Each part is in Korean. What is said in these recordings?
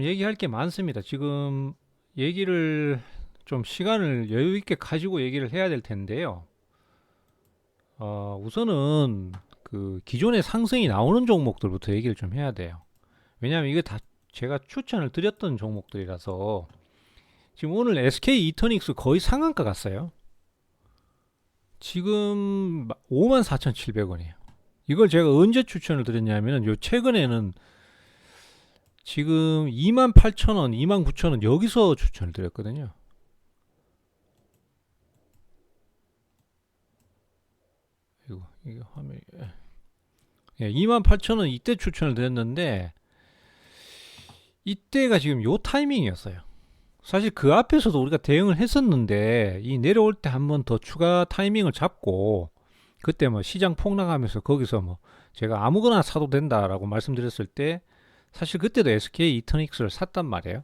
얘기할 게 많습니다. 지금 얘기를 좀 시간을 여유 있게 가지고 얘기를 해야 될 텐데요. 우선은 그 기존의 상승이 나오는 종목들부터 얘기를 좀 해야 돼요. 왜냐하면 이게 다 제가 추천을 드렸던 종목들이라서 지금 오늘 SK 이터닉스 거의 상한가 갔어요. 지금 54,700원이에요. 이걸 제가 언제 추천을 드렸냐면은 요 최근에는 지금 28,000원, 29,000원 여기서 추천을 드렸거든요. 이거 화면이 28,000원 이때 추천을 드렸는데 이때가 지금 요 타이밍이었어요. 사실 그 앞에서도 우리가 대응을 했었는데 이 내려올 때 한번 더 추가 타이밍을 잡고 그때 뭐 시장 폭락하면서 거기서 뭐 제가 아무거나 사도 된다라고 말씀드렸을 때 사실 그때도 SK 이터닉스를 샀단 말이에요.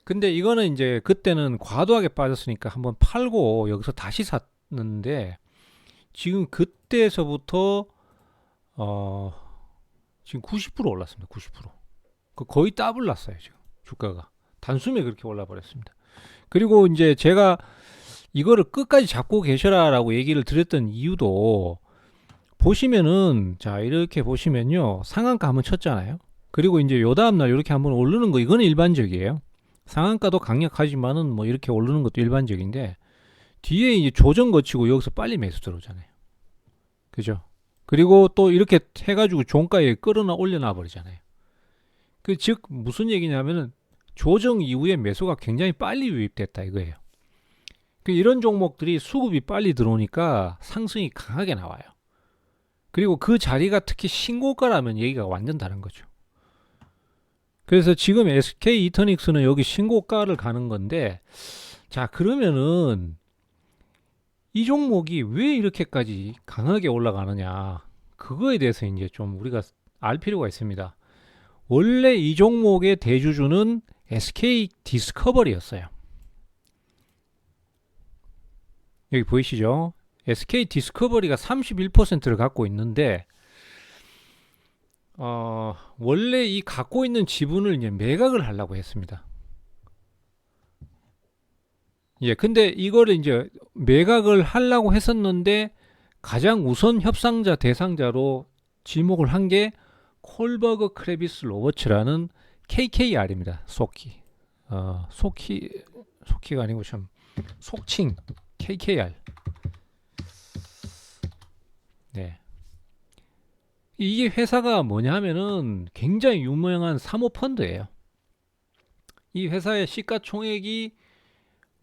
근데 이거는 이제 그때는 과도하게 빠졌으니까 한번 팔고 여기서 다시 샀는데 지금 그때서부터 어 지금 90% 올랐습니다. 90%. 그 거의 더블 났어요, 지금 주가가. 단숨에 그렇게 올라 버렸습니다. 그리고 이제 제가 이거를 끝까지 잡고 계셔라라고 얘기를 드렸던 이유도 보시면은 자 이렇게 보시면요 상한가 한번 쳤잖아요. 그리고 이제 요 다음 날 이렇게 한번 오르는 거 이거는 일반적이에요. 상한가도 강력하지만은 뭐 이렇게 오르는 것도 일반적인데 뒤에 이제 조정 거치고 여기서 빨리 매수 들어오잖아요. 그죠? 그리고 또 이렇게 해가지고 종가에 끌어나 올려놔 버리잖아요. 그 즉 무슨 얘기냐면은 조정 이후에 매수가 굉장히 빨리 유입됐다 이거예요. 그 이런 종목들이 수급이 빨리 들어오니까 상승이 강하게 나와요. 그리고 그 자리가 특히 신고가라면 얘기가 완전 다른 거죠. 그래서 지금 SK 이터닉스는 여기 신고가를 가는 건데 자 그러면은 이 종목이 왜 이렇게까지 강하게 올라가느냐 그거에 대해서 이제 좀 우리가 알 필요가 있습니다. 원래 이 종목의 대주주는 SK 디스커버리였어요. 여기 보이시죠? SK 디스커버리가 31%를 갖고 있는데 원래 이 갖고 있는 지분을 이제 매각을 하려고 했습니다. 예, 근데 이거를 이제 매각을 하려고 했었는데 가장 우선 협상자 대상자로 지목을 한 게 콜버그 크레비스 로버츠라는 KKR입니다. 속기. 속기가 아니고 참 속칭 KKR. 네. 이게 회사가 뭐냐면은 굉장히 유명한 사모펀드예요. 이 회사의 시가총액이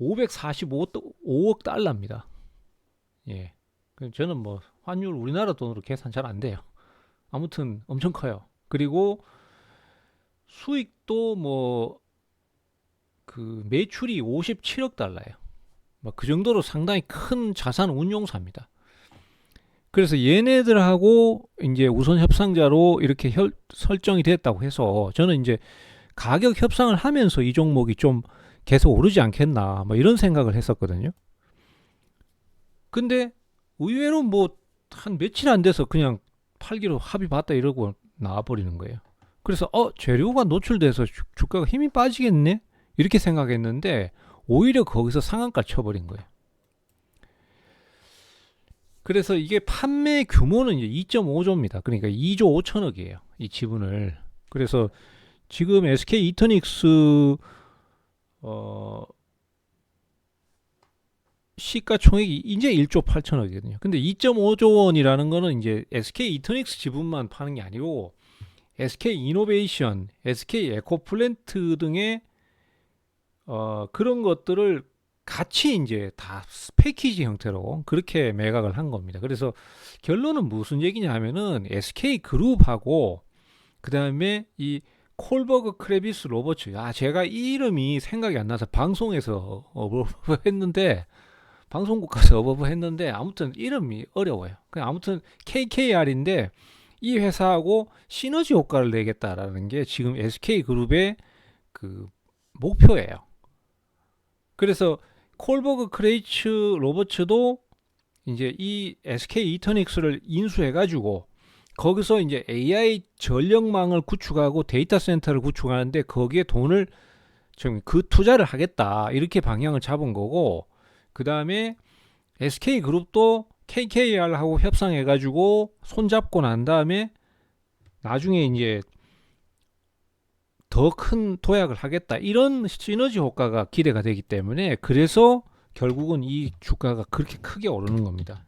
545억 달러입니다. 예. 저는 뭐 환율 우리나라 돈으로 계산 잘 안 돼요. 아무튼 엄청 커요. 그리고 수익도 뭐 그 매출이 57억 달러예요. 뭐 그 정도로 상당히 큰 자산 운용사입니다. 그래서 얘네들하고 이제 우선 협상자로 이렇게 설정이 됐다고 해서 저는 이제 가격 협상을 하면서 이 종목이 좀 계속 오르지 않겠나 뭐 이런 생각을 했었거든요. 근데 의외로 뭐 한 며칠 안 돼서 그냥 팔기로 합의 봤다 이러고 나와버리는 거예요. 그래서 재료가 노출돼서 주가가 힘이 빠지겠네 이렇게 생각했는데 오히려 거기서 상한가 쳐버린 거예요. 그래서 이게 판매 규모는 이제 2.5조입니다. 그러니까 2조 5천억이에요. 이 지분을. 그래서 지금 SK 이터닉스 어, 시가총액이 이제 1조 8천억이거든요. 근데 2.5조 원이라는 거는 이제 SK 이터닉스 지분만 파는 게 아니고 SK 이노베이션, SK 에코플랜트 등의 그런 것들을 같이 이제 다 패키지 형태로 그렇게 매각을 한 겁니다. 그래서 결론은 무슨 얘기냐 하면은 SK 그룹하고 그 다음에 이 콜버그 크레비스 로버츠. 제가 이 이름이 생각이 안 나서 방송에서 했는데 방송국 가서 했는데 아무튼 이름이 어려워요. 그냥 아무튼 KKR인데 이 회사하고 시너지 효과를 내겠다라는 게 지금 SK 그룹의 그 목표예요. 그래서 콜버그 크레이츠 로버츠도 이제 이 SK 이터닉스를 인수해 가지고 거기서 이제 AI 전력망을 구축하고 데이터 센터를 구축하는데 거기에 돈을 지금 그 투자를 하겠다 이렇게 방향을 잡은 거고, 그 다음에 SK그룹도 KKR하고 협상해가지고 손잡고 난 다음에 나중에 이제 더 큰 도약을 하겠다 이런 시너지 효과가 기대가 되기 때문에, 그래서 결국은 이 주가가 그렇게 크게 오르는 겁니다.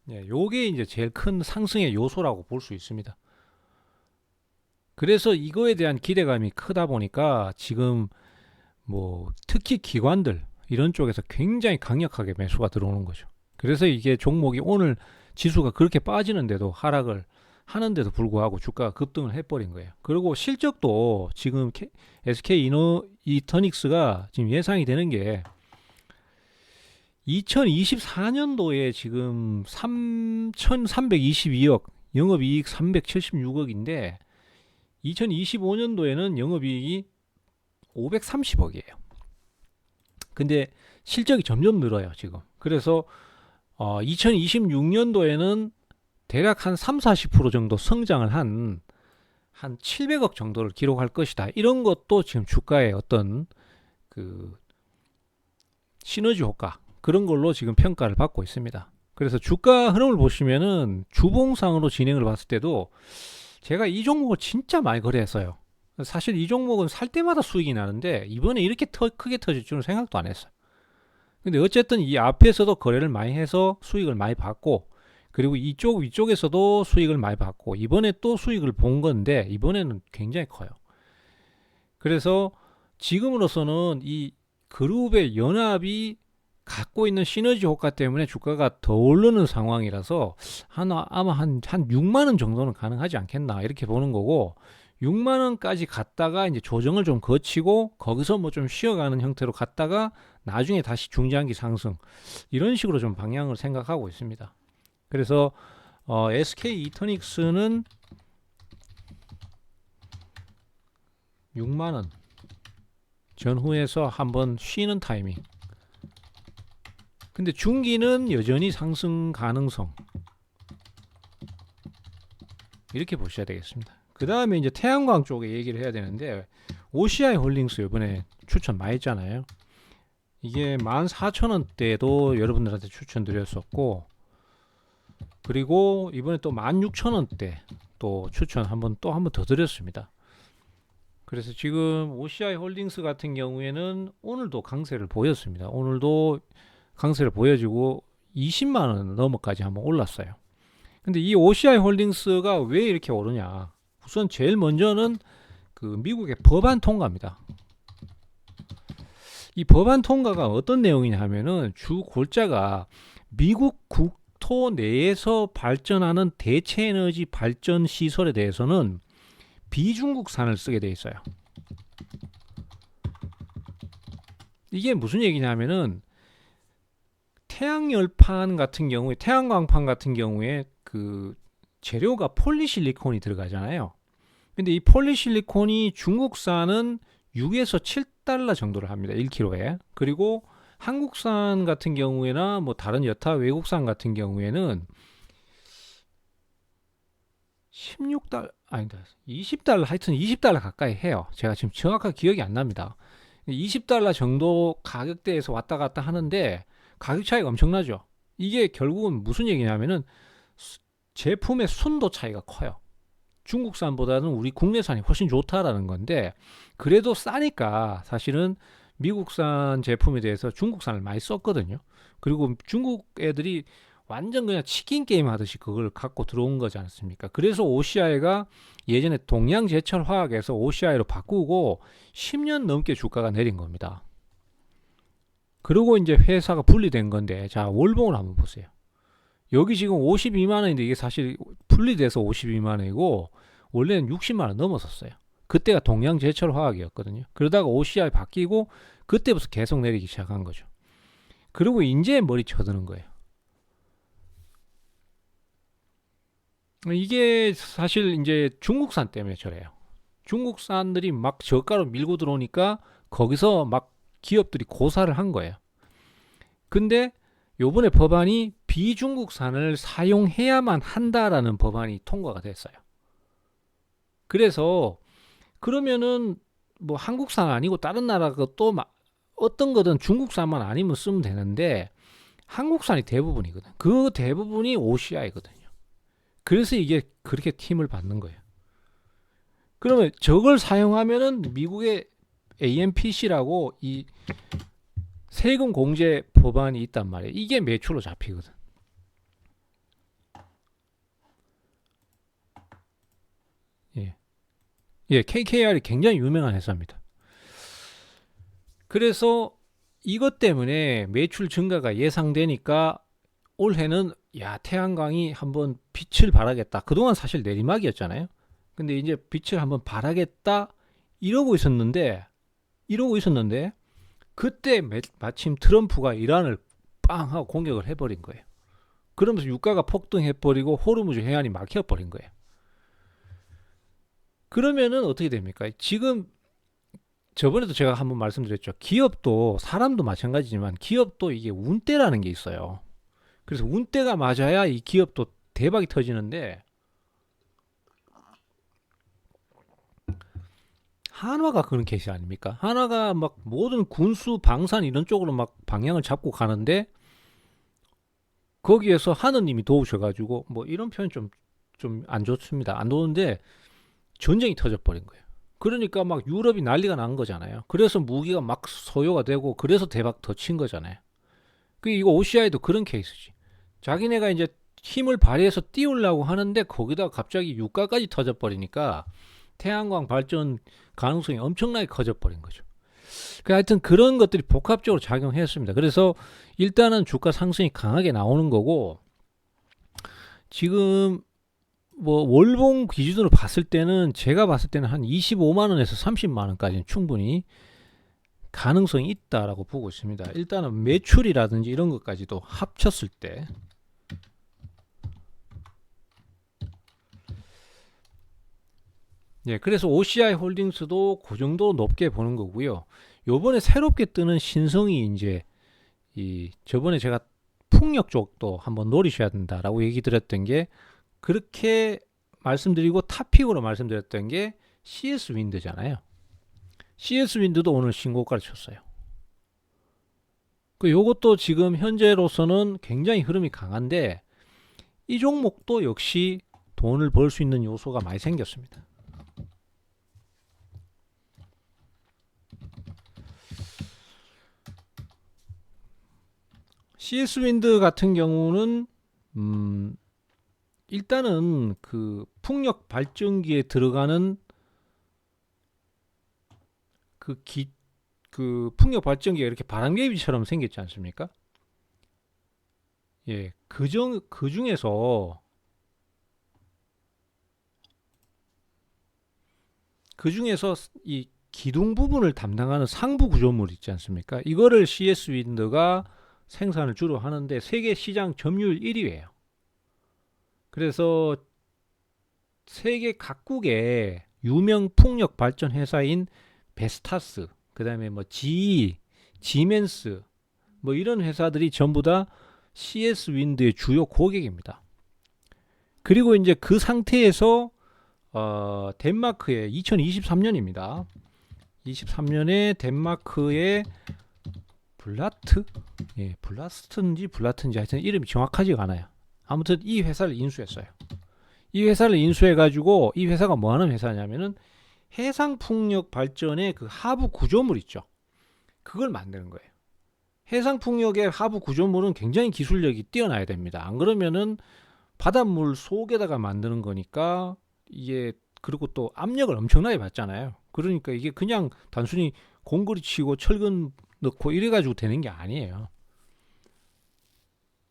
예, 요게 이제 제일 큰 상승의 요소라고 볼 수 있습니다. 그래서 이거에 대한 기대감이 크다 보니까 지금 뭐 특히 기관들 이런 쪽에서 굉장히 강력하게 매수가 들어오는 거죠. 그래서 이게 종목이 오늘 지수가 그렇게 빠지는데도 하락을 하는데도 불구하고 주가가 급등을 해버린 거예요. 그리고 실적도 지금 SK 이터닉스가 지금 예상이 되는 게 2024년도에 지금 3,322억, 영업이익 376억인데 2025년도에는 영업이익이 530억이에요. 근데 실적이 점점 늘어요, 지금. 그래서 2026년도에는 대략 한 3, 40% 정도 성장을 한 700억 정도를 기록할 것이다. 이런 것도 지금 주가의 어떤 그 시너지 효과, 그런 걸로 지금 평가를 받고 있습니다. 그래서 주가 흐름을 보시면은 주봉상으로 진행을 봤을 때도 제가 이 종목을 진짜 많이 거래했어요. 사실 이 종목은 살 때마다 수익이 나는데 이번에 이렇게 크게 터질 줄은 생각도 안 했어요. 근데 어쨌든 이 앞에서도 거래를 많이 해서 수익을 많이 받고, 그리고 위쪽에서도 수익을 많이 받고, 이번에 또 수익을 본 건데 이번에는 굉장히 커요. 그래서 지금으로서는 이 그룹의 연합이 갖고 있는 시너지 효과 때문에 주가가 더 오르는 상황이라서 아마 한 6만 원 정도는 가능하지 않겠나 이렇게 보는 거고, 6만 원까지 갔다가 이제 조정을 좀 거치고 거기서 뭐 좀 쉬어가는 형태로 갔다가 나중에 다시 중장기 상승, 이런 식으로 좀 방향을 생각하고 있습니다. 그래서 SK 이터닉스는 6만 원 전후에서 한번 쉬는 타이밍. 근데 중기는 여전히 상승 가능성, 이렇게 보셔야 되겠습니다. 그 다음에 이제 태양광 쪽에 얘기를 해야 되는데, OCI 홀딩스 이번에 추천 많이 했잖아요. 이게 14,000원대도 여러분들한테 추천드렸었고, 그리고 이번에 또 16,000원대 또 추천 한번 더 드렸습니다. 그래서 지금 OCI 홀딩스 같은 경우에는 오늘도 강세를 보였습니다. 오늘도 강세를 보여주고 20만 원 넘어까지 한번 올랐어요. 근데 이 OCI 홀딩스가 왜 이렇게 오르냐? 우선 제일 먼저는 그 미국의 법안 통과입니다. 이 법안 통과가 어떤 내용이냐 하면은 주 골자가 미국 국토 내에서 발전하는 대체 에너지 발전 시설에 대해서는 비중국산을 쓰게 돼 있어요. 이게 무슨 얘기냐면은 태양열판 같은 경우에, 태양광판 같은 경우에 그 재료가 폴리실리콘이 들어가잖아요. 근데 이 폴리실리콘이 중국산은 6에서 7달러 정도를 합니다. 1kg에. 그리고 한국산 같은 경우에나 뭐 다른 여타 외국산 같은 경우에는 16달러, 아니다, 20달러, 하여튼 20달러 가까이 해요. 제가 지금 정확하게 기억이 안 납니다. 20달러 정도 가격대에서 왔다 갔다 하는데 가격 차이가 엄청나죠. 이게 결국은 무슨 얘기냐면은 제품의 순도 차이가 커요. 중국산보다는 우리 국내산이 훨씬 좋다라는 건데, 그래도 싸니까 사실은 미국산 제품에 대해서 중국산을 많이 썼거든요. 그리고 중국 애들이 완전 그냥 치킨 게임 하듯이 그걸 갖고 들어온 거지 않습니까? 그래서 OCI가 예전에 동양제철화학에서 OCI로 바꾸고 10년 넘게 주가가 내린 겁니다. 그리고 이제 회사가 분리된 건데, 자, 월봉을 한번 보세요. 여기 지금 52만 원인데 이게 사실 분리돼서 52만 원이고 원래는 60만 원 넘었었어요. 그때가 동양제철화학이었거든요. 그러다가 OCI 바뀌고 그때부터 계속 내리기 시작한 거죠. 그리고 이제 머리 쳐드는 거예요. 이게 사실 이제 중국산 때문에 저래요. 중국산들이 막 저가로 밀고 들어오니까 거기서 막 기업들이 고사를 한 거예요. 근데 요번에 법안이 비중국산을 사용해야만 한다라는 법안이 통과가 됐어요. 그래서 그러면은 뭐 한국산 아니고 다른 나라 것도 어떤 거든 중국산만 아니면 쓰면 되는데 한국산이 대부분이거든. 그 대부분이 OCI거든요. 그래서 이게 그렇게 팀을 받는 거예요. 그러면 저걸 사용하면은 미국의 AMPC라고 이 세금 공제 법안이 있단 말이에요. 이게 매출로 잡히거든. 예. 예, KKR이 굉장히 유명한 회사입니다. 그래서 이것 때문에 매출 증가가 예상되니까 올해는 야, 태양광이 한번 빛을 발하겠다. 그동안 사실 내리막이었잖아요. 근데 이제 빛을 한번 발하겠다 이러고 있었는데 그때 마침 트럼프가 이란을 빵 하고 공격을 해버린 거예요. 그러면서 유가가 폭등해버리고 호르무즈 해안이 막혀버린 거예요. 그러면은 어떻게 됩니까? 지금 저번에도 제가 한번 말씀드렸죠. 기업도 사람도 마찬가지지만 기업도 이게 운대라는 게 있어요. 그래서 운대가 맞아야 이 기업도 대박이 터지는데 한화가 그런 케이스 아닙니까? 한화가 막 모든 군수 방산 이런 쪽으로 막 방향을 잡고 가는데 거기에서 하느님이 도우셔가지고 뭐 이런 표현 좀 안 좋습니다. 안 좋은데 전쟁이 터져버린 거예요. 그러니까 막 유럽이 난리가 난 거잖아요. 그래서 무기가 막 소요가 되고 그래서 대박 더 친 거잖아요. 그 이거 OCI도 그런 케이스지. 자기네가 이제 힘을 발휘해서 띄우려고 하는데 거기다 갑자기 유가까지 터져버리니까 태양광 발전 가능성이 엄청나게 커져버린 거죠. 하여튼 그런 것들이 복합적으로 작용했습니다. 그래서 일단은 주가 상승이 강하게 나오는 거고 지금 뭐 월봉 기준으로 봤을 때는 제가 봤을 때는 한 25만 원에서 30만 원까지는 충분히 가능성이 있다라고 보고 있습니다. 일단은 매출이라든지 이런 것까지도 합쳤을 때 예, 그래서 OCI 홀딩스도 그 정도 높게 보는 거고요. 요번에 새롭게 뜨는 신성이 이제 이 저번에 제가 풍력 쪽도 한번 노리셔야 된다라고 얘기 드렸던 게 그렇게 말씀드리고 탑픽으로 말씀드렸던 게 CS 윈드잖아요. CS 윈드도 오늘 신고가를 쳤어요. 요것도 지금 현재로서는 굉장히 흐름이 강한데 이 종목도 역시 돈을 벌 수 있는 요소가 많이 생겼습니다. CS 윈드 같은 경우는 일단은 그 풍력 발전기에 들어가는 그 풍력 발전기가 이렇게 바람개비처럼 생겼지 않습니까? 예, 그 중에서 이 기둥 부분을 담당하는 상부 구조물 있지 않습니까? 이거를 CS 윈드가 생산을 주로 하는데 세계 시장 점유율 1위예요. 그래서 세계 각국의 유명 풍력 발전 회사인 베스타스, 그다음에 뭐 GE, 지멘스 뭐 이런 회사들이 전부 다 CS 윈드의 주요 고객입니다. 그리고 이제 그 상태에서 덴마크의 2023년입니다. 23년에 덴마크의 블라트, 예, 블라트인지 하여튼 이름이 정확하지가 않아요. 아무튼 이 회사를 인수했어요. 이 회사를 인수해가지고 이 회사가 뭐 하는 회사냐면은 해상풍력 발전의 그 하부 구조물 있죠. 그걸 만드는 거예요. 해상풍력의 하부 구조물은 굉장히 기술력이 뛰어나야 됩니다. 안 그러면은 바닷물 속에다가 만드는 거니까 이게 그리고 또 압력을 엄청나게 받잖아요. 그러니까 이게 그냥 단순히 공구리 치고 철근 넣고 이래가지고 되는 게 아니에요.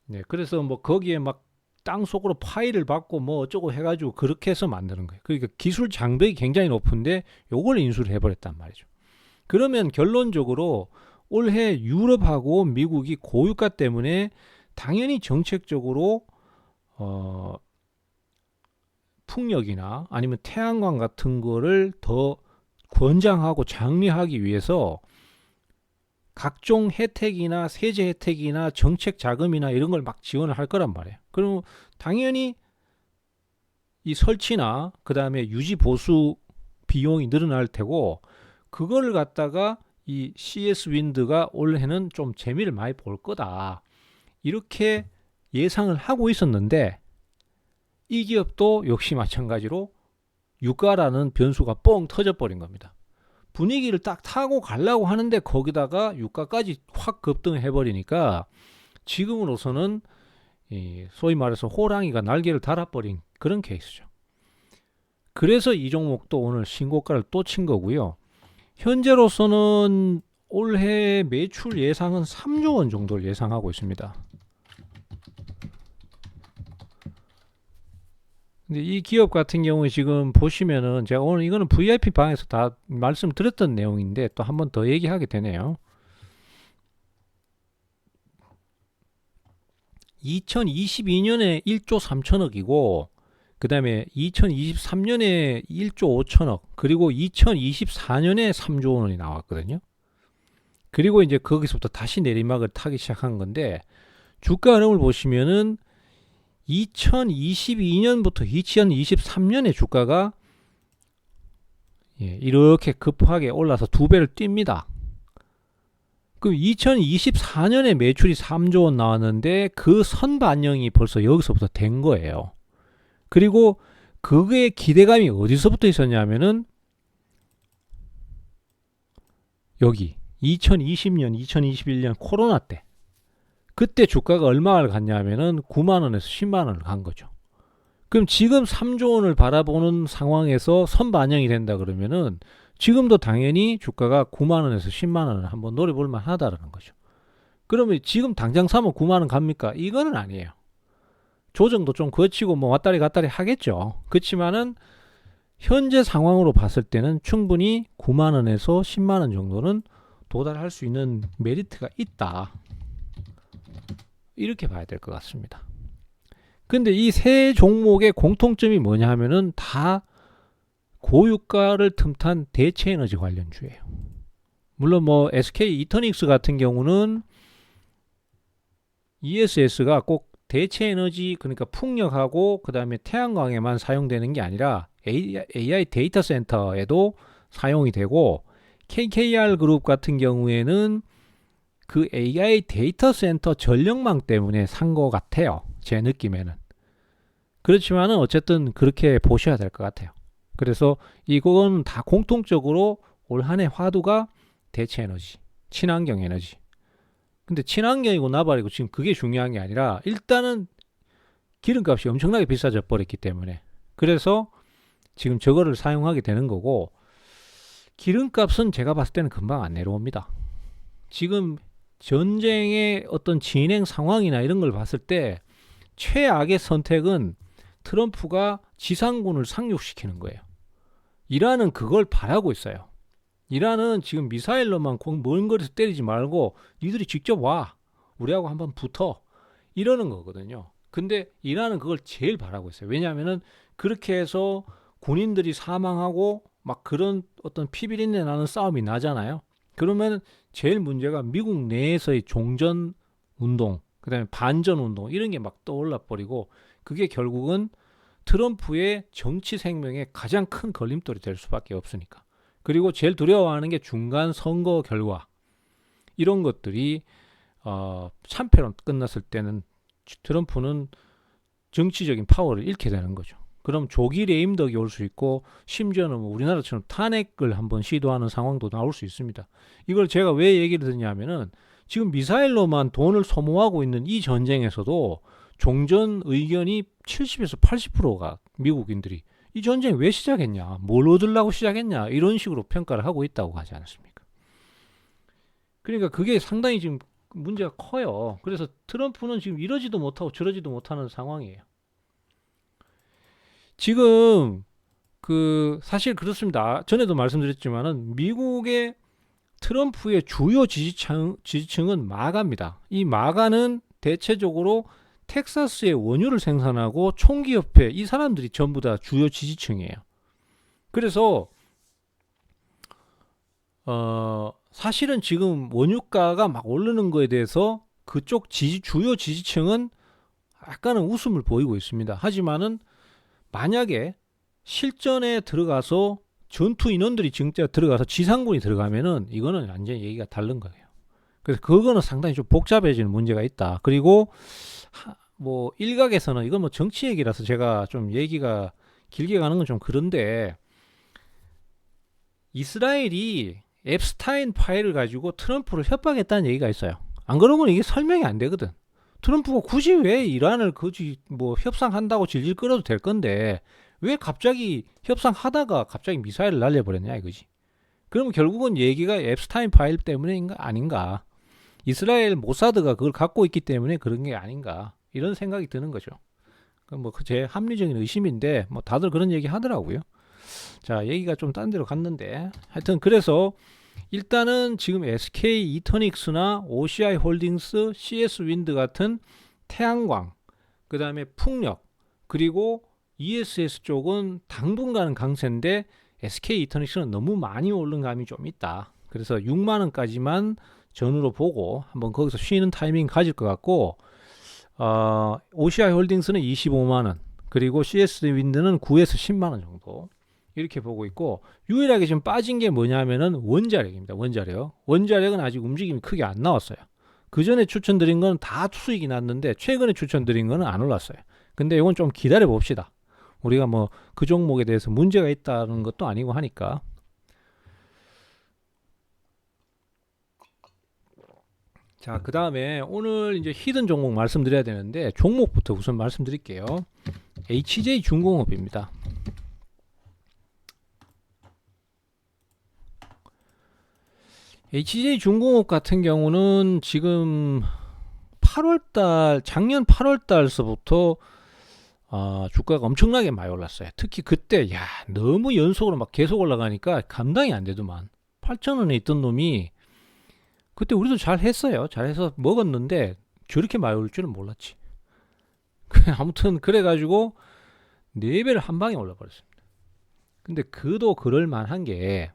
네, 그래서 뭐 거기에 막 땅 속으로 파일을 받고 뭐 어쩌고 해가지고 그렇게 해서 만드는 거예요. 그러니까 기술 장벽이 굉장히 높은데 요걸 인수를 해버렸단 말이죠. 그러면 결론적으로 올해 유럽하고 미국이 고유가 때문에 당연히 정책적으로 풍력이나 아니면 태양광 같은 거를 더 권장하고 장려하기 위해서 각종 혜택이나 세제 혜택이나 정책 자금이나 이런 걸 막 지원을 할 거란 말이에요. 그럼 당연히 이 설치나 그 다음에 유지 보수 비용이 늘어날 테고, 그거를 갖다가 이 CS 윈드가 올해는 좀 재미를 많이 볼 거다, 이렇게 예상을 하고 있었는데, 이 기업도 역시 마찬가지로 유가라는 변수가 뻥 터져버린 겁니다. 분위기를 딱 타고 가려고 하는데 거기다가 유가까지 확 급등해 버리니까 지금으로서는 소위 말해서 호랑이가 날개를 달아버린 그런 케이스죠. 그래서 이 종목도 오늘 신고가를 또 친 거고요. 현재로서는 올해 매출 예상은 3조 원 정도를 예상하고 있습니다. 근데 이 기업 같은 경우에 지금 보시면은, 제가 오늘 이거는 VIP 방에서 다 말씀드렸던 내용인데 또 한 번 더 얘기하게 되네요. 2022년에 1조 3천억이고, 그 다음에 2023년에 1조 5천억, 그리고 2024년에 3조 원이 나왔거든요. 그리고 이제 거기서부터 다시 내리막을 타기 시작한 건데, 주가 흐름을 보시면은 2022년부터 2023년에 주가가 이렇게 급하게 올라서 2배를 뜁니다. 그럼 2024년에 매출이 3조 원 나왔는데 그 선반영이 벌써 여기서부터 된 거예요. 그리고 그게 기대감이 어디서부터 있었냐면은 여기 2020년, 2021년 코로나 때, 그때 주가가 얼마를 갔냐면은 9만 원에서 10만 원을 간 거죠. 그럼 지금 3조 원을 바라보는 상황에서 선반영이 된다 그러면은 지금도 당연히 주가가 9만 원에서 10만 원을 한번 노려볼 만하다라는 거죠. 그러면 지금 당장 사면 9만 원 갑니까? 이거는 아니에요. 조정도 좀 거치고 뭐 왔다리 갔다리 하겠죠. 그렇지만은 현재 상황으로 봤을 때는 충분히 9만 원에서 10만 원 정도는 도달할 수 있는 메리트가 있다, 이렇게 봐야 될 것 같습니다. 근데 이 세 종목의 공통점이 뭐냐 하면은 다 고유가를 틈탄 대체에너지 관련주예요. 물론 뭐 SK 이터닉스 같은 경우는 ESS가 꼭 대체에너지, 그러니까 풍력하고 그 다음에 태양광에만 사용되는 게 아니라 AI 데이터 센터에도 사용이 되고, KKR 그룹 같은 경우에는 그 AI 데이터 센터 전력망 때문에 산 것 같아요, 제 느낌에는. 그렇지만은 어쨌든 그렇게 보셔야 될 것 같아요. 그래서 이건 다 공통적으로 올 한 해 화두가 대체 에너지, 친환경 에너지. 근데 친환경이고 나발이고 지금 그게 중요한 게 아니라 일단은 기름값이 엄청나게 비싸져 버렸기 때문에, 그래서 지금 저거를 사용하게 되는 거고, 기름값은 제가 봤을 때는 금방 안 내려옵니다. 지금 전쟁의 어떤 진행 상황이나 이런 걸 봤을 때 최악의 선택은 트럼프가 지상군을 상륙시키는 거예요. 이란은 그걸 바라고 있어요. 이란은 지금 미사일로만 먼 거리에서 때리지 말고 니들이 직접 와, 우리하고 한번 붙어, 이러는 거거든요. 근데 이란은 그걸 제일 바라고 있어요. 왜냐하면은 그렇게 해서 군인들이 사망하고 막 그런 어떤 피비린내 나는 싸움이 나잖아요. 그러면 제일 문제가 미국 내에서의 종전 운동, 그 다음에 반전 운동, 이런 게 막 떠올라 버리고, 그게 결국은 트럼프의 정치 생명에 가장 큰 걸림돌이 될 수밖에 없으니까. 그리고 제일 두려워하는 게 중간 선거 결과, 이런 것들이 참패로 끝났을 때는 트럼프는 정치적인 파워를 잃게 되는 거죠. 그럼 조기 레임덕이 올 수 있고, 심지어는 뭐 우리나라처럼 탄핵을 한번 시도하는 상황도 나올 수 있습니다. 이걸 제가 왜 얘기를 드냐면은 지금 미사일로만 돈을 소모하고 있는 이 전쟁에서도 종전 의견이 70에서 80%가 미국인들이 이 전쟁 왜 시작했냐, 뭘 얻으려고 시작했냐, 이런 식으로 평가를 하고 있다고 하지 않았습니까? 그러니까 그게 상당히 지금 문제가 커요. 그래서 트럼프는 지금 이러지도 못하고 저러지도 못하는 상황이에요. 지금 사실 그렇습니다. 전에도 말씀드렸지만은 미국의 트럼프의 주요 지지층은 마가입니다. 이 마가는 대체적으로 텍사스에 원유를 생산하고 총기협회 이 사람들이 전부 다 주요 지지층이에요. 그래서 사실은 지금 원유가가 막 오르는 거에 대해서 그쪽 주요 지지층은 약간은 웃음을 보이고 있습니다. 하지만은 만약에 실전에 들어가서 전투 인원들이 진짜 들어가서 지상군이 들어가면은 이거는 완전히 얘기가 다른 거예요. 그래서 그거는 상당히 좀 복잡해지는 문제가 있다. 그리고 뭐 일각에서는 이건 뭐 정치 얘기라서 제가 좀 얘기가 길게 가는 건 좀 그런데 이스라엘이 앱스타인 파일을 가지고 트럼프를 협박했다는 얘기가 있어요. 안 그러면 이게 설명이 안 되거든. 트럼프가 굳이 왜 이란을 굳이 뭐 협상한다고 질질 끌어도 될 건데 왜 갑자기 협상하다가 갑자기 미사일을 날려버렸냐 이거지. 그러면 결국은 얘기가 앱스타인 파일 때문인가 아닌가. 이스라엘 모사드가 그걸 갖고 있기 때문에 그런 게 아닌가 이런 생각이 드는 거죠. 뭐 제 합리적인 의심인데 뭐 다들 그런 얘기 하더라고요. 자, 얘기가 좀 딴 데로 갔는데 하여튼 그래서 일단은 지금 SK 이터닉스나 OCI 홀딩스, CS 윈드 같은 태양광, 그 다음에 풍력, 그리고 ESS 쪽은 당분간은 강세인데 SK 이터닉스는 너무 많이 오른 감이 좀 있다. 그래서 6만원까지만 전후로 보고 한번 거기서 쉬는 타이밍 가질 것 같고 OCI 홀딩스는 25만원, 그리고 CS 윈드는 9에서 10만원 정도 이렇게 보고 있고, 유일하게 지금 빠진 게 뭐냐면은 원자력입니다. 원자력은 아직 움직임이 크게 안 나왔어요. 그 전에 추천드린 건 다 수익이 났는데 최근에 추천드린 거는 안 올랐어요. 근데 이건 좀 기다려 봅시다. 우리가 뭐 그 종목에 대해서 문제가 있다는 것도 아니고 하니까. 자, 그 다음에 오늘 이제 히든 종목 말씀드려야 되는데 종목부터 우선 말씀드릴게요. HJ중공업입니다. HJ중공업 같은 경우는 지금 8월달, 작년 8월달서부터 주가가 엄청나게 많이 올랐어요. 특히 그때 너무 연속으로 막 계속 올라가니까 감당이 안 되더만. 8,000원에 있던 놈이 그때 우리도 잘 했어요. 잘해서 먹었는데 저렇게 많이 올 줄은 몰랐지. 아무튼 그래가지고 4배를 한 방에 올라버렸습니다. 근데 그도 그럴 만한 게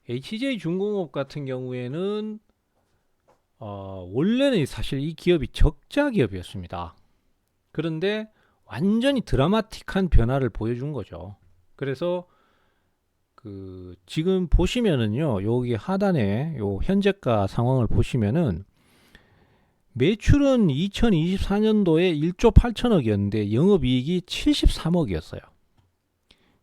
HJ중공업 같은 경우에는 원래는 사실 이 기업이 적자 기업이었습니다. 그런데 완전히 드라마틱한 변화를 보여준 거죠. 그래서 지금 보시면은요, 여기 하단에 요 현재가 상황을 보시면은 매출은 2024년도에 1조 8천억이었는데 영업이익이 73억이었어요.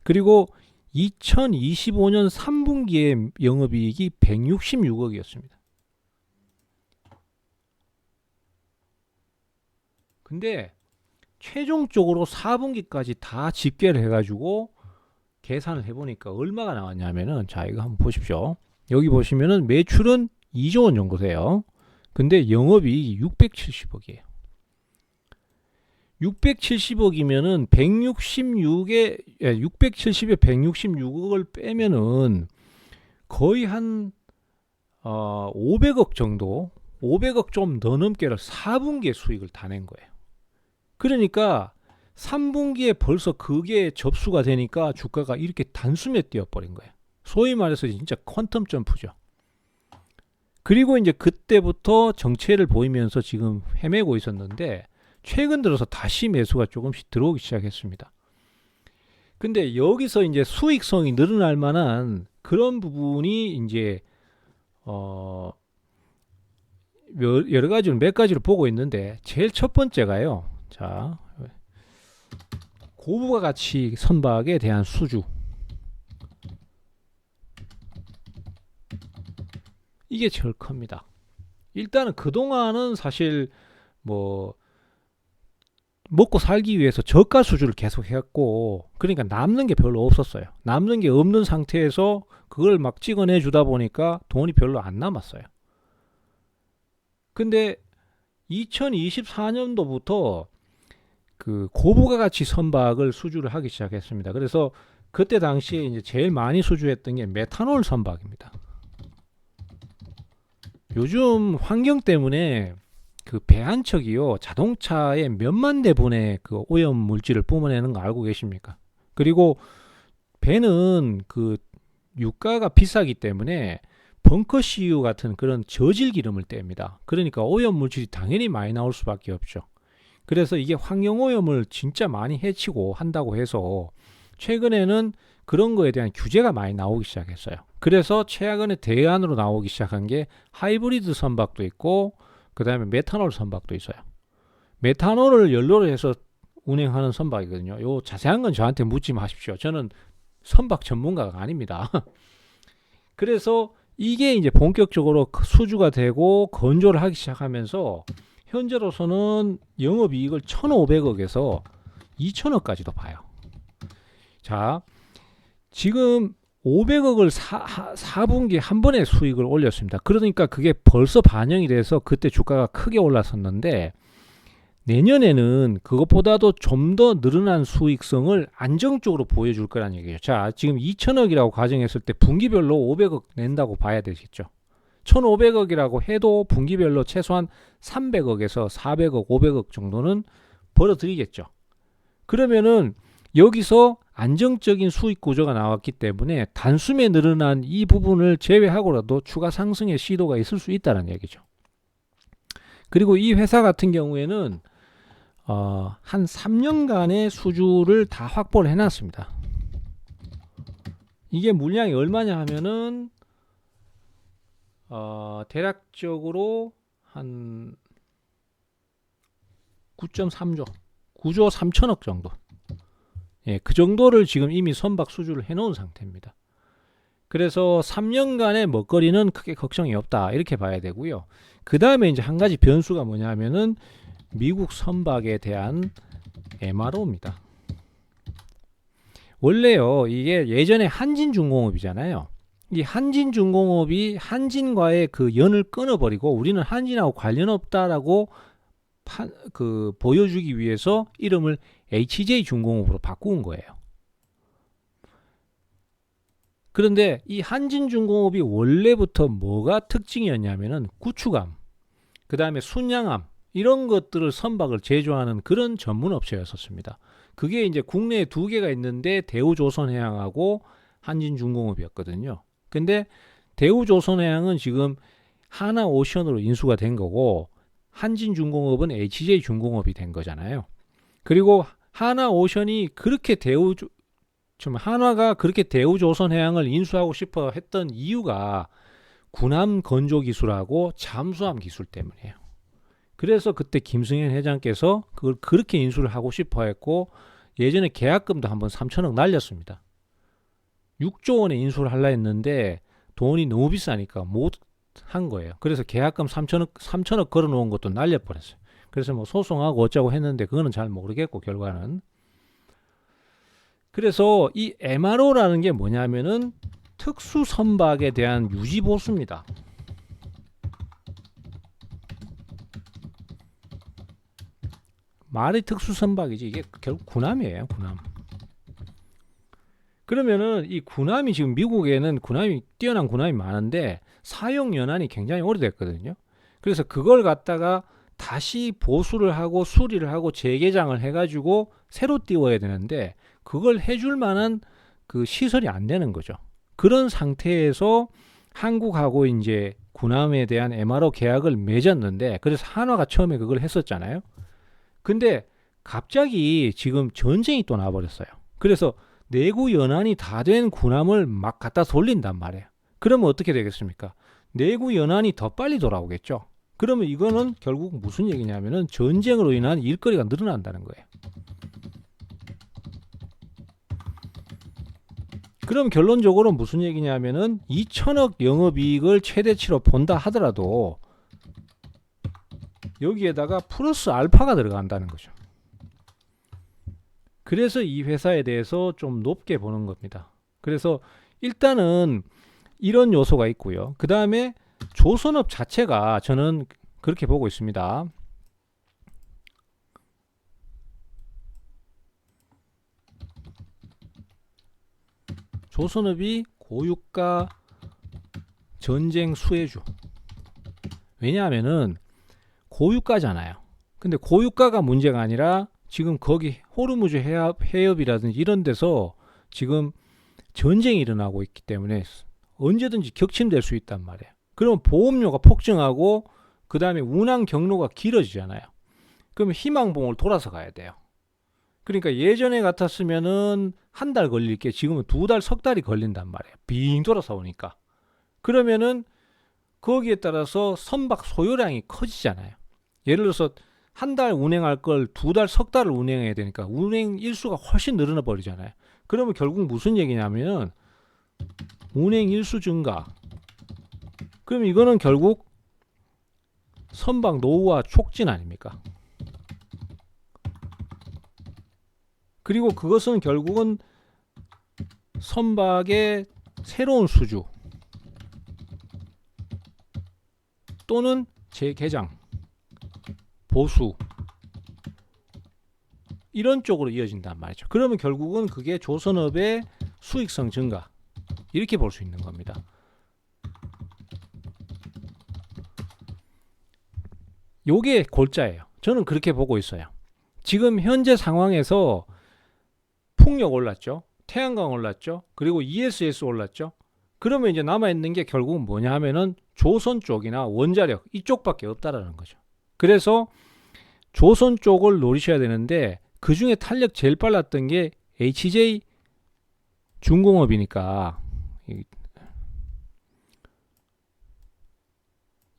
그리고 2025년 3분기에 영업이익이 166억이었습니다. 근데 최종적으로 4분기까지 다 집계를 해가지고 계산을 해보니까 얼마가 나왔냐면은, 자, 이거 한번 보십시오. 여기 보시면은 매출은 2조 원 정도 돼요. 근데 영업이익이 670억이에요. 670억이면은 670에 166억을 빼면은 거의 한 500억 정도, 500억 좀 더 넘게를 4분기에 수익을 다 낸 거예요. 그러니까 3분기에 벌써 그게 접수가 되니까 주가가 이렇게 단숨에 뛰어버린 거예요. 소위 말해서 진짜 퀀텀 점프죠. 그리고 이제 그때부터 정체를 보이면서 지금 헤매고 있었는데 최근 들어서 다시 매수가 조금씩 들어오기 시작했습니다. 근데 여기서 이제 수익성이 늘어날 만한 그런 부분이 이제 여러 가지로 몇 가지를 보고 있는데, 제일 첫 번째가요. 자, 고부가 가치 선박에 대한 수주. 이게 제일 큽니다. 일단은 그동안은 사실 뭐 먹고 살기 위해서 저가 수주를 계속 했고, 그러니까 남는 게 별로 없었어요. 남는 게 없는 상태에서 그걸 막 찍어내 주다 보니까 돈이 별로 안 남았어요. 근데 2024년도부터 그 고부가 가치 선박을 수주를 하기 시작했습니다. 그래서 그때 당시에 이제 제일 많이 수주했던 게 메탄올 선박입니다. 요즘 환경 때문에 그 배 한 척이요 자동차에 몇만 대분의 그 오염 물질을 뿜어내는 거 알고 계십니까? 그리고 배는 그 유가가 비싸기 때문에 벙커CU 같은 그런 저질 기름을 뗍니다. 그러니까 오염 물질이 당연히 많이 나올 수밖에 없죠. 그래서 이게 환경 오염을 진짜 많이 해치고 한다고 해서 최근에는 그런 거에 대한 규제가 많이 나오기 시작했어요. 그래서 최근에 대안으로 나오기 시작한 게 하이브리드 선박도 있고 그 다음에 메탄올 선박도 있어요. 메탄올을 연료로 해서 운행하는 선박이거든요. 요 자세한 건 저한테 묻지 마십시오. 저는 선박 전문가가 아닙니다. 그래서 이게 이제 본격적으로 수주가 되고 건조를 하기 시작하면서 현재로서는 영업이익을 1,500억에서 2,000억까지도 봐요. 자, 지금 500억을 4분기에 한 번에 수익을 올렸습니다. 그러니까 그게 벌써 반영이 돼서 그때 주가가 크게 올랐었는데 내년에는 그것보다도 좀 더 늘어난 수익성을 안정적으로 보여줄 거란 얘기죠. 자, 지금 2천억이라고 가정했을 때 분기별로 500억 낸다고 봐야 되겠죠. 1,500억이라고 해도 분기별로 최소한 300억에서 400억, 500억 정도는 벌어들이겠죠. 그러면은 여기서 안정적인 수익 구조가 나왔기 때문에 단숨에 늘어난 이 부분을 제외하고라도 추가 상승의 시도가 있을 수 있다는 얘기죠. 그리고 이 회사 같은 경우에는 한 3년간의 수주를 다 확보를 해놨습니다. 이게 물량이 얼마냐 하면은 대략적으로 한 9.3조, 9조 3천억 정도. 예, 그 정도를 지금 이미 선박 수주를 해놓은 상태입니다. 그래서 3년간의 먹거리는 크게 걱정이 없다 이렇게 봐야 되고요. 그 다음에 이제 한 가지 변수가 뭐냐 하면은 미국 선박에 대한 MRO입니다. 원래요 이게 예전에 한진중공업이잖아요. 이 한진중공업이 한진과의 그 연을 끊어버리고 우리는 한진하고 관련 없다라고 보여주기 위해서 이름을 HJ중공업으로 바꾼 거예요. 그런데 이 한진중공업이 원래부터 뭐가 특징이었냐면은 구축함, 그 다음에 순양함 이런 것들을 선박을 제조하는 그런 전문 업체였었습니다. 그게 이제 국내에 두 개가 있는데 대우조선해양하고 한진중공업이었거든요. 근데 대우조선해양은 지금 하나오션으로 인수가 된 거고 한진중공업은 HJ중공업이 된 거잖아요. 그리고 하나오션이 그렇게 한화가 그렇게 대우조선해양을 인수하고 싶어 했던 이유가 군함 건조 기술하고 잠수함 기술 때문이에요. 그래서 그때 김승현 회장께서 그걸 그렇게 인수를 하고 싶어 했고 예전에 계약금도 한번 3천억 날렸습니다. 6조 원에 인수를 하려 했는데 돈이 너무 비싸니까 못 한 거예요. 그래서 계약금 3천억 걸어 놓은 것도 날려버렸어요. 그래서 뭐 소송하고 어쩌고 했는데 그거는 잘 모르겠고 결과는. 그래서 이 MRO라는 게 뭐냐면은 특수 선박에 대한 유지 보수입니다. 말이 특수 선박이지 이게 결국 군함이에요, 군함. 그러면은 이 군함이 지금 미국에는 군함이 뛰어난 군함이 많은데 사용 연한이 굉장히 오래됐거든요. 그래서 그걸 갖다가 다시 보수를 하고 수리를 하고 재개장을 해가지고 새로 띄워야 되는데 그걸 해줄 만한 그 시설이 안 되는 거죠. 그런 상태에서 한국하고 이제 군함에 대한 MRO 계약을 맺었는데 그래서 한화가 처음에 그걸 했었잖아요. 근데 갑자기 지금 전쟁이 또 나버렸어요. 그래서 내구 연한이 다 된 군함을 막 갖다 돌린단 말이에요. 그러면 어떻게 되겠습니까? 내구 연한이 더 빨리 돌아오겠죠. 그러면 이거는 결국 무슨 얘기냐면은 전쟁으로 인한 일거리가 늘어난다는 거예요. 그럼 결론적으로 무슨 얘기냐면은 2천억 영업이익을 최대치로 본다 하더라도 여기에다가 플러스 알파가 들어간다는 거죠. 그래서 이 회사에 대해서 좀 높게 보는 겁니다. 그래서 일단은 이런 요소가 있고요. 그 다음에 조선업 자체가 저는 그렇게 보고 있습니다. 조선업이 고유가 전쟁 수혜주. 왜냐하면은 고유가잖아요. 근데 고유가가 문제가 아니라 지금 거기 호르무즈 해협이라든지 이런 데서 지금 전쟁이 일어나고 있기 때문에 언제든지 격침될 수 있단 말이에요. 그러면 보험료가 폭증하고 그 다음에 운항 경로가 길어지잖아요. 그러면 희망봉을 돌아서 가야 돼요. 그러니까 예전에 같았으면은 한 달 걸릴 게 지금은 2달, 석 달이 걸린단 말이에요. 빙 돌아서 오니까. 그러면은 거기에 따라서 선박 소요량이 커지잖아요. 예를 들어서 한 달 운행할 걸 2달, 석 달을 운행해야 되니까 운행 일수가 훨씬 늘어나 버리잖아요. 그러면 결국 무슨 얘기냐면 운행 일수 증가. 그럼 이거는 결국 선박 노후화 촉진 아닙니까? 그리고 그것은 결국은 선박의 새로운 수주 또는 재개장, 보수 이런 쪽으로 이어진단 말이죠. 그러면 결국은 그게 조선업의 수익성 증가 이렇게 볼 수 있는 겁니다. 요게 골자예요. 저는 그렇게 보고 있어요. 지금 현재 상황에서 풍력 올랐죠. 태양광 올랐죠. 그리고 ESS 올랐죠. 그러면 이제 남아있는 게 결국은 뭐냐 하면은 조선 쪽이나 원자력 이쪽밖에 없다라는 거죠. 그래서 조선 쪽을 노리셔야 되는데 그 중에 탄력 제일 빨랐던 게 HJ 중공업이니까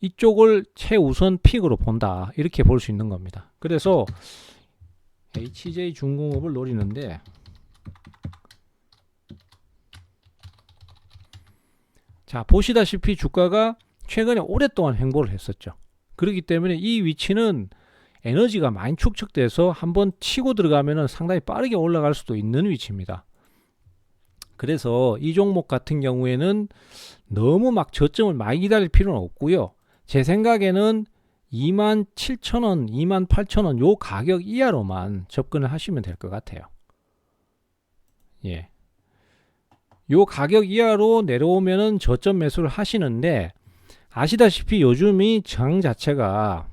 이쪽을 최우선 픽으로 본다 이렇게 볼 수 있는 겁니다. 그래서 HJ 중공업을 노리는데 자 보시다시피 주가가 최근에 오랫동안 횡보를 했었죠. 그렇기 때문에 이 위치는 에너지가 많이 축적돼서 한번 치고 들어가면 상당히 빠르게 올라갈 수도 있는 위치입니다. 그래서 이 종목 같은 경우에는 너무 막 저점을 많이 기다릴 필요는 없고요. 제 생각에는 27,000원, 28,000원 요 가격 이하로만 접근을 하시면 될 것 같아요. 예. 요 가격 이하로 내려오면은 저점 매수를 하시는데 아시다시피 요즘이 장 자체가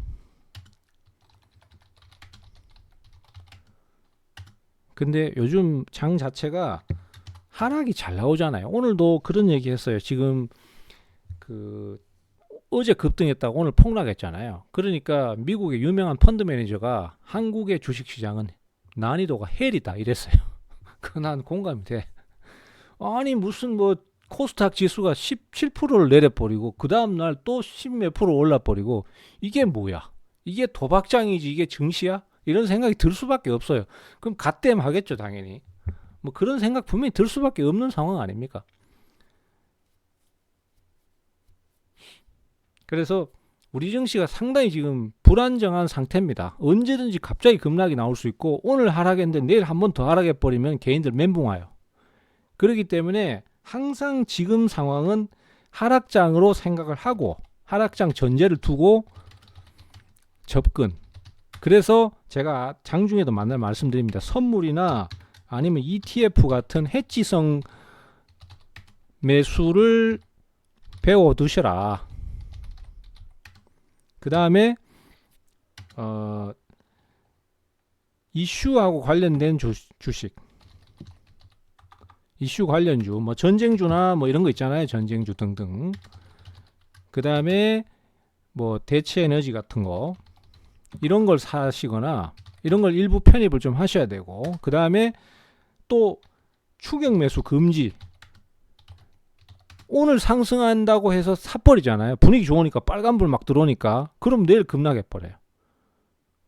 근데 요즘 장 자체가 하락이 잘 나오잖아요. 오늘도 그런 얘기 했어요. 지금 그 어제 급등했다고 오늘 폭락했잖아요. 그러니까 미국의 유명한 펀드 매니저가 한국의 주식시장은 난이도가 헬이다 이랬어요. 그 난 공감이 돼. 아니 무슨 뭐 코스닥 지수가 17%를 내려버리고 그 다음날 또 10몇 프로 올라버리고 이게 뭐야? 이게 도박장이지 이게 증시야? 이런 생각이 들 수밖에 없어요. 그럼 갓댐 하겠죠 당연히. 뭐 그런 생각 분명히 들 수밖에 없는 상황 아닙니까? 그래서 우리 증시가 상당히 지금 불안정한 상태입니다. 언제든지 갑자기 급락이 나올 수 있고 오늘 하락했는데 내일 한 번 더 하락해버리면 개인들 멘붕 와요. 그렇기 때문에 항상 지금 상황은 하락장으로 생각을 하고 하락장 전제를 두고 접근. 그래서 제가 장중에도 만날 말씀드립니다. 선물이나 아니면 ETF 같은 해지성 매수를 배워 두셔라. 그 다음에 이슈하고 관련된 주식 이슈 관련주 뭐 전쟁주나 뭐 이런 거 있잖아요. 전쟁주 등등. 그 다음에 뭐 대체 에너지 같은 거 이런 걸 사시거나 이런 걸 일부 편입을 좀 하셔야 되고 그 다음에 또 추격 매수 금지. 오늘 상승한다고 해서 사버리잖아요. 분위기 좋으니까 빨간불 막 들어오니까 그럼 내일 급락해버려요.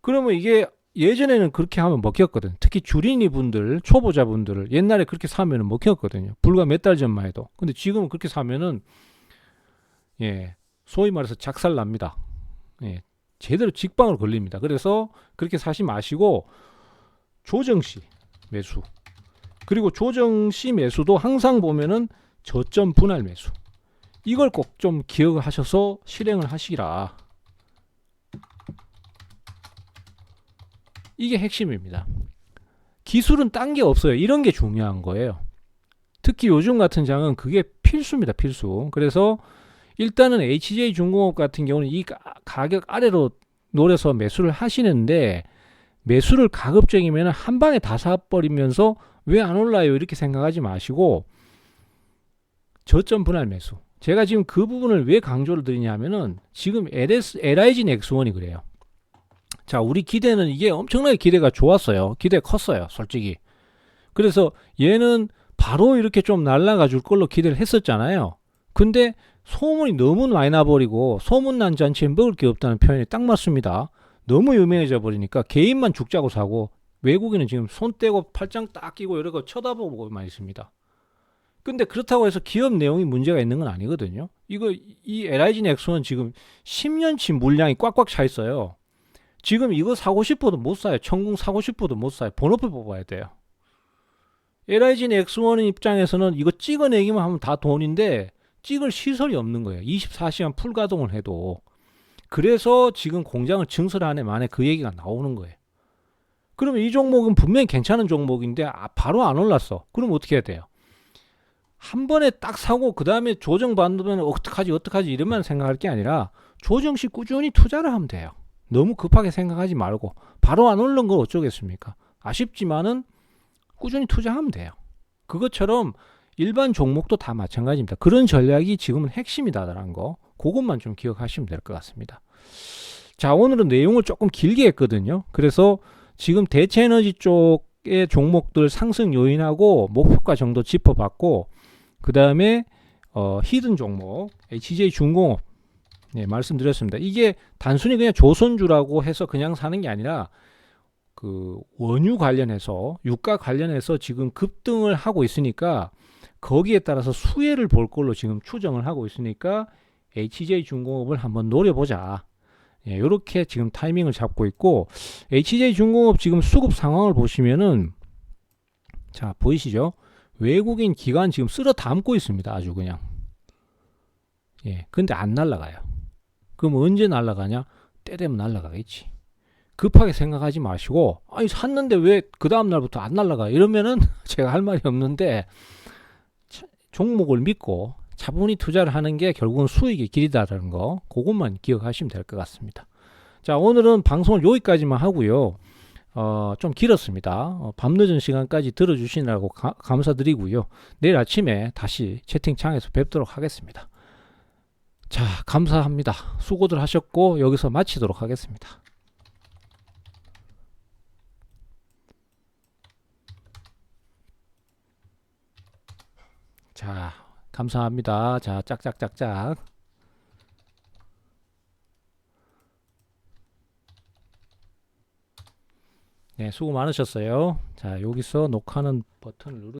그러면 이게 예전에는 그렇게 하면 먹혔거든. 특히 주린이 분들, 초보자분들을 옛날에 그렇게 사면은 먹혔거든요. 불과 몇 달 전만 해도. 근데 지금은 그렇게 사면은 예, 소위 말해서 작살 납니다. 예, 제대로 직방으로 걸립니다. 그래서 그렇게 사시 마시고 조정시 매수. 그리고 조정시 매수도 항상 보면은 저점 분할 매수. 이걸 꼭 좀 기억을 하셔서 실행을 하시라. 이게 핵심입니다. 기술은 딴 게 없어요. 이런 게 중요한 거예요. 특히 요즘 같은 장은 그게 필수입니다. 필수. 그래서 일단은 HJ중공업 같은 경우는 이 가격 아래로 노려서 매수를 하시는데, 매수를 가급적이면 한 방에 다 사버리면서 왜 안 올라요 이렇게 생각하지 마시고 저점 분할 매수. 제가 지금 그 부분을 왜 강조를 드리냐면은 지금 LIG 넥스원이 그래요. 자, 우리 기대는 이게 엄청나게 기대가 좋았어요. 기대 컸어요, 솔직히. 그래서 얘는 바로 이렇게 좀 날아가 줄 걸로 기대를 했었잖아요. 근데 소문이 너무 많이 나버리고, 소문난 잔치에 먹을 게 없다는 표현이 딱 맞습니다. 너무 유명해져 버리니까 개인만 죽자고 사고, 외국인은 지금 손 떼고 팔짱 딱 끼고 이러고 쳐다보고만 있습니다. 근데 그렇다고 해서 기업 내용이 문제가 있는 건 아니거든요. 이 LIG 넥슨은 지금 10년치 물량이 꽉꽉 차 있어요. 지금 이거 사고 싶어도 못 사요. 천궁 사고 싶어도 못 사요. 번호표 뽑아야 돼요. LIG 넥슨 입장에서는 이거 찍어내기만 하면 다 돈인데 찍을 시설이 없는 거예요. 24시간 풀 가동을 해도. 그래서 지금 공장을 증설하네 만에 그 얘기가 나오는 거예요. 그러면 이 종목은 분명히 괜찮은 종목인데 바로 안 올랐어. 그럼 어떻게 해야 돼요? 한 번에 딱 사고 그 다음에 조정 받으면 어떡하지 이러면 생각할 게 아니라 조정 시 꾸준히 투자를 하면 돼요. 너무 급하게 생각하지 말고 바로 안 오른 걸 어쩌겠습니까? 아쉽지만은 꾸준히 투자하면 돼요. 그것처럼 일반 종목도 다 마찬가지입니다. 그런 전략이 지금은 핵심이다라는 거, 그것만 좀 기억하시면 될 것 같습니다. 자, 오늘은 내용을 조금 길게 했거든요. 그래서 지금 대체에너지 쪽의 종목들 상승 요인하고 목표가 정도 짚어봤고, 그 다음에 히든 종목 HJ중공업 말씀드렸습니다. 이게 단순히 그냥 조선주라고 해서 그냥 사는 게 아니라 그 원유 관련해서 유가 관련해서 지금 급등을 하고 있으니까 거기에 따라서 수혜를 볼 걸로 지금 추정을 하고 있으니까 HJ중공업을 한번 노려보자. 이렇게 지금 타이밍을 잡고 있고, HJ중공업 지금 수급 상황을 보시면은, 자, 보이시죠? 외국인 기관 지금 쓸어 담고 있습니다. 아주 그냥. 근데 안 날아가요. 그럼 언제 날아가냐? 때 되면 날아가겠지. 급하게 생각하지 마시고, 아니 샀는데 왜 그 다음 날부터 안 날아가? 이러면은 제가 할 말이 없는데, 종목을 믿고 차분히 투자를 하는 게 결국은 수익의 길이다라는 거, 그것만 기억하시면 될 것 같습니다. 자, 오늘은 방송을 여기까지만 하고요. 좀 길었습니다. 밤늦은 시간까지 들어주시느라고 감사드리고요. 내일 아침에 다시 채팅창에서 뵙도록 하겠습니다. 자, 감사합니다. 수고들 하셨고 여기서 마치도록 하겠습니다. 자, 감사합니다. 자, 짝짝짝짝. 네, 수고 많으셨어요. 자, 여기서 녹화하는 버튼을 누르